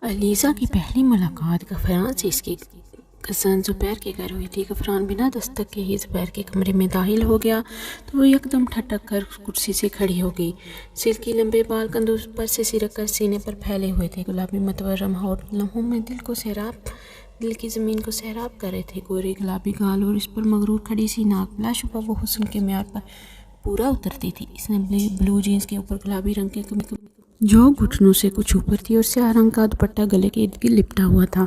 علیزہ کی پہلی ملاقات غفران سے اس کے کزن زبیر کے گھر ہوئی تھی۔ غفران بنا دستک کے ہی زبیر کے کمرے میں داخل ہو گیا تو وہ یکدم ٹھٹک کر کرسی سے کھڑی ہو گئی۔ سلکی لمبے بال کندھوں پر سے سرک کر سینے پر پھیلے ہوئے تھے۔ گلابی متورم ہونٹ لمحوں میں دل کی زمین کو سیراب کر رہے تھے۔ گورے گلابی گال اور اس پر مغرور کھڑی سی ناک بلا شبہ وہ حسن کے معیار پر پورا اترتی تھی۔ اس نے بلو جینز کے اوپر گلابی رنگ کے جو گھٹنوں سے کچھ اوپر تھی اور سیاہ رنگ کا دوپٹہ گلے کے ارد گرد لپٹا ہوا تھا۔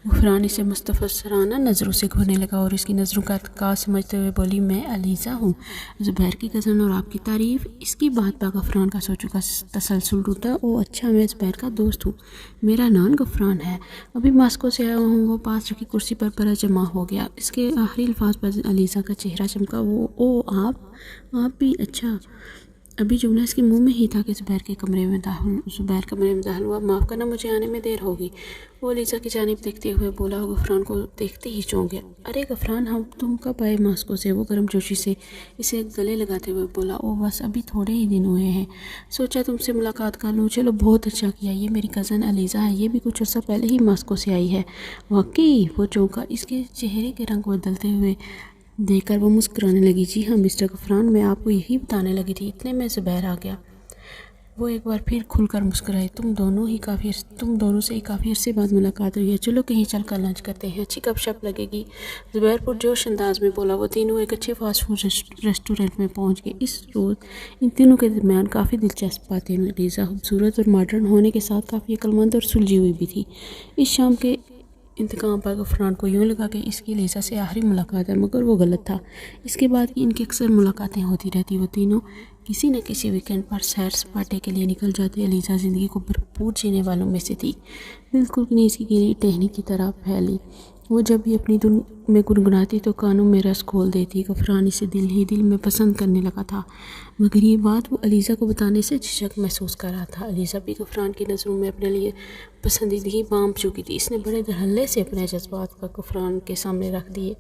غفران اسے مستفسرانہ نظروں سے گھورنے لگا اور اس کی نظروں کا ارتقاء سمجھتے ہوئے بولی، میں علیزہ ہوں، زبیر کی کزن، اور آپ کی تعریف۔ اس کی بات پر غفران کا سوچوں کا تسلسل ٹوٹا۔ او اچھا، میں زبیر کا دوست ہوں، میرا نام غفران ہے، ابھی ماسکو سے آیا ہوں۔ وہ پاس رکھی کرسی پر پرت جمع ہو گیا۔ اس کے آخری الفاظ پر علیزہ کا چہرہ چمکا۔ آپ بھی؟ اچھا۔ ابھی جملہ اس کے منہ میں ہی تھا کہ زبیر کمرے میں داخل ہوا۔ معاف کرنا، مجھے آنے میں دیر ہوگی، وہ علیزہ کی جانب دیکھتے ہوئے بولا۔ غفران کو دیکھتے ہی چونک گیا۔ ارے غفران، تم کب آئے ماسکو سے؟ وہ گرم جوشی سے اسے گلے لگاتے ہوئے بولا۔ او بس ابھی تھوڑے ہی دن ہوئے ہیں، سوچا تم سے ملاقات کر لوں۔ چلو بہت اچھا کیا، یہ میری کزن علیزہ ہے، یہ بھی کچھ عرصہ پہلے ہی ماسکو سے آئی ہے۔ واقعی؟ وہ چونکا۔ اس کے چہرے کے رنگ بدلتے ہوئے دیکھ کر وہ مسکرانے لگی۔ جی ہاں مسٹر غفران، میں آپ کو یہی بتانے لگی تھی، اتنے میں زبیر آ گیا۔ وہ ایک بار پھر کھل کر مسکرائے۔ تم دونوں سے کافی عرصے بعد ملاقات ہوئی ہے، چلو کہیں چل کر لنچ کرتے ہیں، اچھی گپ شپ لگے گی، زبیر پرجوش انداز میں بولا۔ وہ تینوں ایک اچھے فاسٹ فوڈ ریسٹورنٹ میں پہنچ گئے۔ اس روز ان تینوں کے درمیان کافی دلچسپ باتیں ہوئیں۔ علیزہ خوبصورت اور ماڈرن ہونے کے ساتھ کافی عقل مند اور سلجھی ہوئی بھی تھی۔ اس شام کے انتقام پر غفران کو یوں لگا کہ اس کی علیزہ سے آخری ملاقات ہے، مگر وہ غلط تھا۔ اس کے بعد کی ان کی اکثر ملاقاتیں ہوتی رہتی۔ وہ تینوں کسی نہ کسی ویکینڈ پر سیر سپاٹے کے لیے نکل جاتے۔ علیزہ زندگی کو بھرپور جینے والوں میں سے تھی، بالکل نیز کی گیلی ٹہنی کی طرح پھیلی۔ وہ جب بھی اپنی دھن میں گنگناتی تو کانوں میں رس کھول دیتی۔ غفران اسے دل ہی دل میں پسند کرنے لگا تھا، مگر یہ بات وہ علیزہ کو بتانے سے جھجک محسوس کر رہا تھا۔ علیزہ بھی غفران کی نظروں میں اپنے لیے پسندیدگی بانپ چکی تھی۔ اس نے بڑے دھڑلے سے اپنے جذبات پر غفران کے سامنے رکھ دیے۔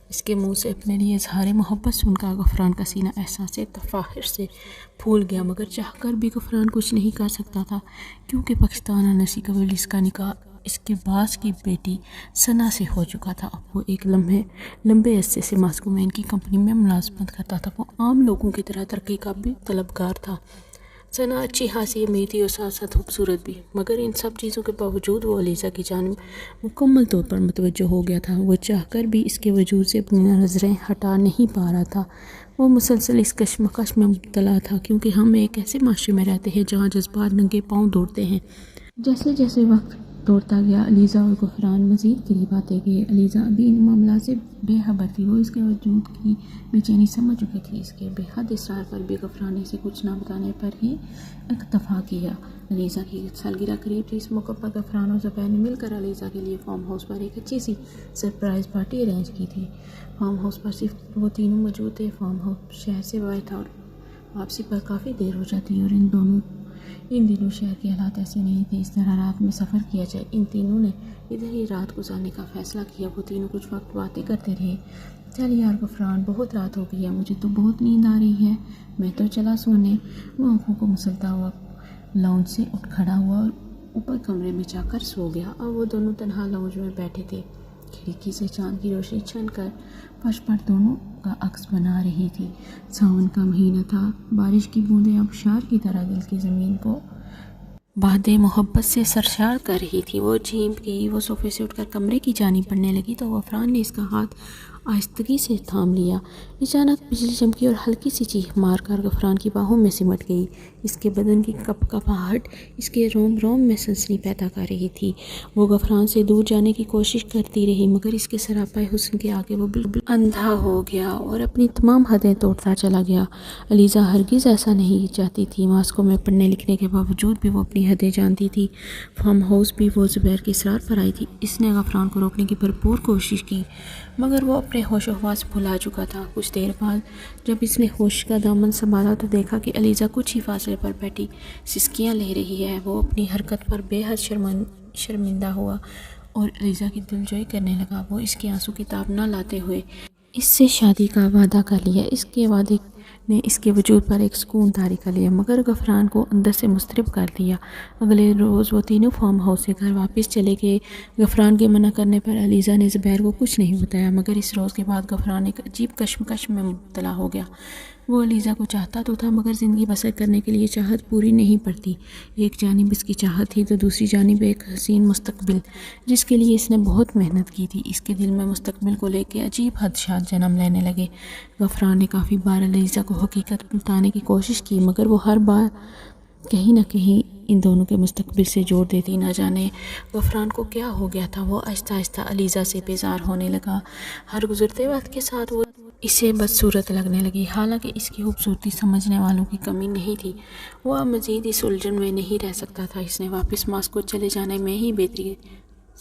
اس کے منہ سے اپنے لیے اظہار محبت سن کر غفران کا سینہ احساس تفاخر سے پھول گیا، مگر چاہ کر بھی غفران کچھ نہیں کر سکتا تھا، کیونکہ پاکستان نسی قبل اس کا نکاح اس کے باس کی بیٹی ثنا سے ہو چکا تھا۔ اب وہ ایک لمبے عرصے سے ماسکو میں ان کی کمپنی میں ملازمت کرتا تھا۔ وہ عام لوگوں کی طرح ترقی کا بھی طلبگار تھا۔ ثنا اچھی خاصی امیر تھی اور ساتھ ساتھ خوبصورت بھی، مگر ان سب چیزوں کے باوجود وہ علیزہ کی جانب مکمل طور پر متوجہ ہو گیا تھا۔ وہ چاہ کر بھی اس کے وجود سے اپنی نظریں ہٹا نہیں پا رہا تھا۔ وہ مسلسل اس کشمکش میں مبتلا تھا، کیونکہ ہم ایک ایسے معاشرے میں رہتے ہیں جہاں جذبات ننگے پاؤں دوڑتے ہیں۔ جیسے جیسے وقت دوڑتا گیا، علیزہ اور غفران مزید قریب آتے گئے۔ علیزہ ابھی ان معاملات سے بے خبر تھی۔ وہ اس کے وجود کی بے چینی سمجھ چکی تھی۔ اس کے بے حد اصرار پر بھی غفران نے اسے کچھ نہ بتانے پر ہی اکتفا کیا۔ علیزہ کی سالگرہ قریب تھی۔ اس موقع پر غفران اور زبیر نے مل کر علیزہ کے لیے فارم ہاؤس پر ایک اچھی سی سرپرائز پارٹی ارینج کی تھی۔ فارم ہاؤس پر صرف وہ تینوں موجود تھے۔ فارم ہاؤس شہر سے باہر تھا اور واپسی پر کافی دیر ہو جاتی، اور ان دنوں شہر کے حالات ایسے نہیں تھے اس طرح رات میں سفر کیا جائے۔ ان تینوں نے ادھر ہی رات گزارنے کا فیصلہ کیا۔ وہ تینوں کچھ وقت باتیں کرتے رہے۔ چل یار غفران، بہت رات ہو گئی ہے، مجھے تو بہت نیند آ رہی ہے، میں تو چلا سونے۔ وہ آنکھوں کو مسلتا ہوا لاؤنج سے اٹھ کھڑا ہوا اور اوپر کمرے میں جا کر سو گیا۔ اب وہ دونوں تنہا لاؤنج میں بیٹھے تھے۔ کھڑکی سے چاند کی روشنی چھن کر فرش پر دونوں کا عکس بنا رہی تھی۔ ساون کا مہینہ تھا۔ بارش کی بوندیں آبشار کی طرح دل کی زمین کو بادِ محبت سے سرشار کر رہی تھی۔ وہ جھیمپ گئی۔ وہ صوفے سے اٹھ کر کمرے کی جانب بڑھنے لگی تو غفران نے اس کا ہاتھ آہستگی سے تھام لیا۔ اچانک بجلی چمکی اور ہلکی سی چیخ مار کر غفران کی باہوں میں سمٹ گئی۔ اس کے بدن کی کپ کپاہٹ اس کے روم روم میں سنسنی پیدا کر رہی تھی۔ وہ غفران سے دور جانے کی کوشش کرتی رہی، مگر اس کے سراپا حسن کے آگے وہ بالکل اندھا ہو گیا اور اپنی تمام حدیں توڑتا چلا گیا۔ علیزہ ہرگز ایسا نہیں چاہتی تھی۔ ماسکو میں پڑھنے لکھنے کے باوجود بھی وہ اپنی حدیں جانتی تھی۔ فارم ہاؤس بھی وہ زبیر کے اصرار پر آئی تھی۔ اس نے غفران کو روکنے کی بھرپور کوشش کی، مگر وہ اپنے ہوش و حواس بھلا چکا تھا۔ کچھ دیر بعد جب اس نے ہوش کا دامن سنبھالا تو دیکھا کہ علیزہ کچھ ہی فاصلے پر بیٹھی سسکیاں لے رہی ہے۔ وہ اپنی حرکت پر بے حد شرمندہ ہوا اور علیزہ کی دلجوئی کرنے لگا۔ وہ اس کے آنسوں کی تاب نہ لاتے ہوئے اس سے شادی کا وعدہ کر لیا۔ اس کے وعدے نے اس کے وجود پر ایک سکون طاری کر لیا، مگر غفران کو اندر سے مضطرب کر دیا۔ اگلے روز وہ تینوں فارم ہاؤس سے گھر واپس چلے گئے۔ غفران کے منع کرنے پر علیزہ نے زبیر کو کچھ نہیں بتایا، مگر اس روز کے بعد غفران ایک عجیب کشمکش میں مبتلا ہو گیا۔ وہ علیزہ کو چاہتا تو تھا، مگر زندگی بسر کرنے کے لیے چاہت پوری نہیں پڑتی۔ ایک جانب اس کی چاہت تھی تو دوسری جانب ایک حسین مستقبل، جس کے لیے اس نے بہت محنت کی تھی۔ اس کے دل میں مستقبل کو لے کے عجیب خدشات جنم لینے لگے۔ غفران نے کافی بار علیزہ کو حقیقت بتانے کی کوشش کی، مگر وہ ہر بار کہیں نہ کہیں ان دونوں کے مستقبل سے جوڑ دیتی۔ نہ جانے غفران کو کیا ہو گیا تھا، وہ آہستہ آہستہ علیزہ سے بیزار ہونے لگا۔ ہر گزرتے وقت کے ساتھ وہ اسے بدصورت لگنے لگی، حالانکہ اس کی خوبصورتی سمجھنے والوں کی کمی نہیں تھی۔ وہ اب مزید اس الجھن میں نہیں رہ سکتا تھا۔ اس نے واپس ماسکو چلے جانے میں ہی بہتری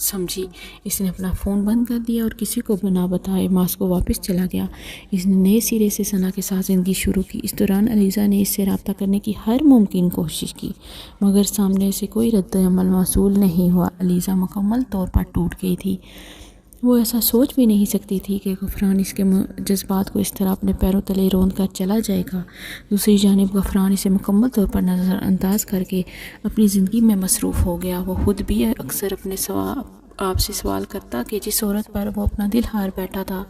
سمجھی۔ اس نے اپنا فون بند کر دیا اور کسی کو نہ بتائے ماسکو واپس چلا گیا۔ اس نے نئے سرے سے ثنا کے ساتھ زندگی شروع کی۔ اس دوران علیزہ نے اس سے رابطہ کرنے کی ہر ممکن کوشش کی، مگر سامنے سے کوئی رد عمل موصول نہیں ہوا۔ علیزہ مکمل طور پر ٹوٹ گئی تھی۔ وہ ایسا سوچ بھی نہیں سکتی تھی کہ غفران اس کے جذبات کو اس طرح اپنے پیروں تلے روند کر چلا جائے گا۔ دوسری جانب غفران اسے مکمل طور پر نظر انداز کر کے اپنی زندگی میں مصروف ہو گیا۔ وہ خود بھی اکثر اپنے آپ سے سوال کرتا کہ جس عورت پر وہ اپنا دل ہار بیٹھا تھا،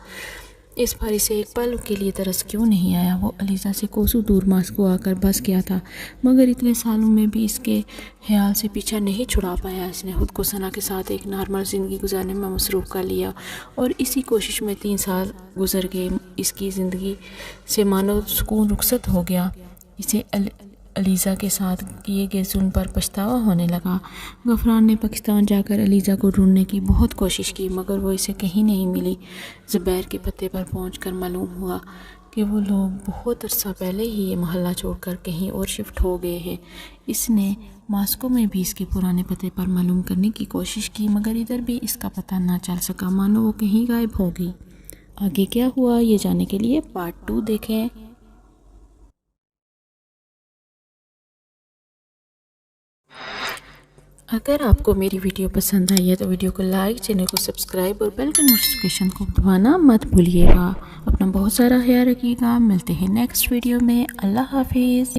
اس پر اسے ایک پل کے لیے ترس کیوں نہیں آیا۔ وہ علیزہ سے کوسوں دور ماسکو آ کر بس گیا تھا، مگر اتنے سالوں میں بھی اس کے خیال سے پیچھا نہیں چھڑا پایا۔ اس نے خود کو ثنا کے ساتھ ایک نارمل زندگی گزارنے میں مصروف کر لیا، اور اسی کوشش میں 3 سال گزر گئے۔ اس کی زندگی سے مانو سکون رخصت ہو گیا۔ اسے علیزہ کے ساتھ کیے گئے ظلم پر پچھتاوا ہونے لگا۔ غفران نے پاکستان جا کر علیزہ کو ڈھونڈنے کی بہت کوشش کی، مگر وہ اسے کہیں نہیں ملی۔ زبیر کے پتے پر پہنچ کر معلوم ہوا کہ وہ لوگ بہت عرصہ پہلے ہی یہ محلہ چھوڑ کر کہیں اور شفٹ ہو گئے ہیں۔ اس نے ماسکو میں بھی اس کے پرانے پتے پر معلوم کرنے کی کوشش کی، مگر ادھر بھی اس کا پتہ نہ چل سکا، مانو وہ کہیں غائب ہو گئی۔ آگے کیا ہوا یہ جاننے کے لیے پارٹ 2 دیکھیں۔ اگر آپ کو میری ویڈیو پسند آئی ہے تو ویڈیو کو لائک، چینل کو سبسکرائب اور بیل کے نوٹیفیکیشن کو دبانا مت بھولیے گا۔ اپنا بہت سارا خیال رکھیے گا۔ ملتے ہیں نیکسٹ ویڈیو میں۔ اللہ حافظ۔